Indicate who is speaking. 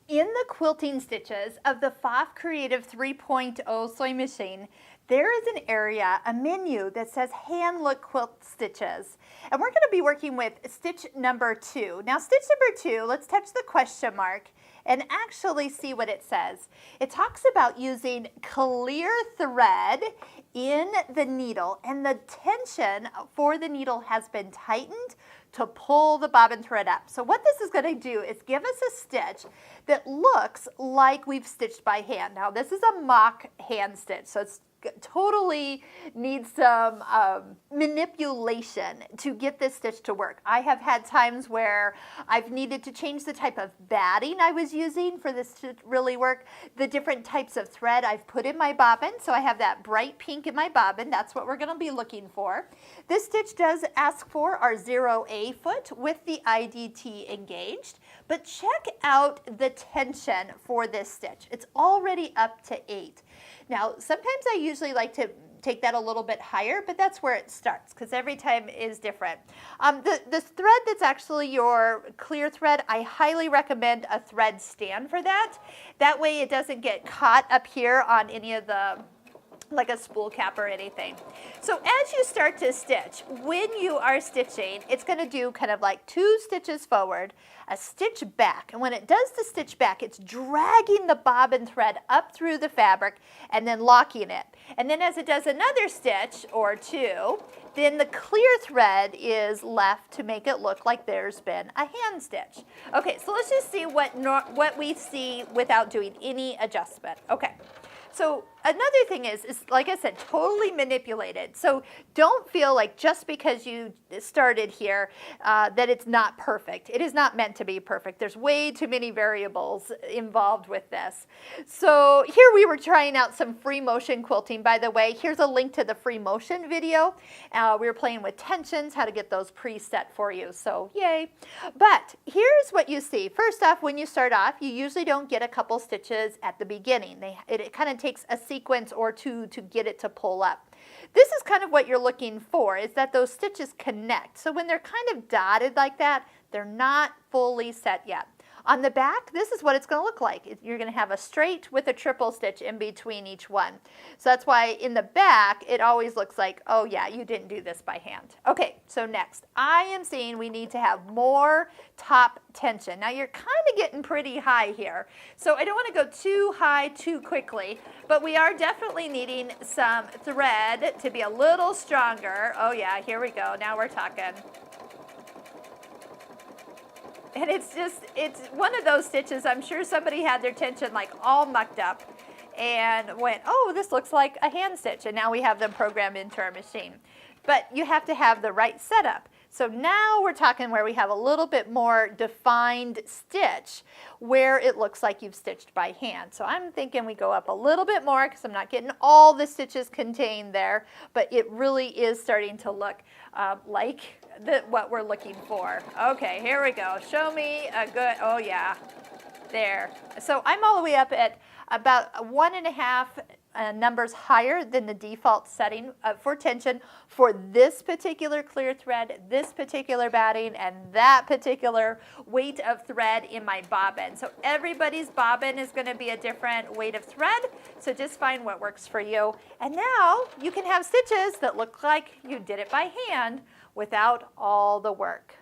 Speaker 1: In the quilting stitches of the Pfaff Creative 3.0 sewing machine, there is an area, a menu that says hand look quilt stitches. And we're going to be working with stitch number 2. Now stitch number 2, let's touch the question mark and actually see what it says. It talks about using clear thread in the needle, and the tension for the needle has been tightened to pull the bobbin thread up. So what this is going to do is give us a stitch that looks like we've stitched by hand. Now this is a mock hand stitch, so it's totally needs some manipulation to get this stitch to work. I have had times where I've needed to change the type of batting I was using for this to really work, the different types of thread I've put in my bobbin. So I have that bright pink in my bobbin. That's what we're going to be looking for. This stitch does ask for our 0A foot with the IDT engaged, but check out the tension for this stitch. It's already up to 8. Now, sometimes I usually like to take that a little bit higher, but that's where it starts because every time is different. The thread that's actually your clear thread, I highly recommend a thread stand for that. That way it doesn't get caught up here on any of the, like a spool cap or anything. So as you start to stitch, when you are stitching, it's going to do kind of like 2 stitches forward, a stitch back, and when it does the stitch back, it's dragging the bobbin thread up through the fabric and then locking it. And then as it does another stitch or 2, then the clear thread is left to make it look like there's been a hand stitch. Okay, so let's just see what we see without doing any adjustment. Okay. So another thing is like I said, totally manipulated. So don't feel like just because you started here that it's not perfect. It is not meant to be perfect. There's way too many variables involved with this. So here we were trying out some free motion quilting, by the way. Here's a link to the free motion video. We were playing with tensions, how to get those preset for you. So yay. But here's what you see. First off, when you start off, you usually don't get a couple stitches at the beginning. It kind of takes a sequence or 2 to get it to pull up. This is kind of what you're looking for, is that those stitches connect. So when they're kind of dotted like that, they're not fully set yet. On the back, this is what it's going to look like. You're going to have a straight with a triple stitch in between each one. So that's why in the back, it always looks like, oh yeah, you didn't do this by hand. Okay, so next, I am seeing we need to have more top tension. Now you're kind of getting pretty high here. So I don't want to go too high too quickly, but we are definitely needing some thread to be a little stronger. Oh yeah, here we go. Now we're talking. And it's one of those stitches, I'm sure somebody had their tension like all mucked up and went, oh, this looks like a hand stitch. And now we have them programmed into our machine. But you have to have the right setup. So now we're talking where we have a little bit more defined stitch where it looks like you've stitched by hand. So I'm thinking we go up a little bit more because I'm not getting all the stitches contained there, but it really is starting to look like what we're looking for. Okay, here we go. Show me a good, oh yeah, there. So I'm all the way up at about 1.5 numbers higher than the default setting for tension for this particular clear thread, this particular batting, and that particular weight of thread in my bobbin. So everybody's bobbin is going to be a different weight of thread, so just find what works for you. And now you can have stitches that look like you did it by hand without all the work.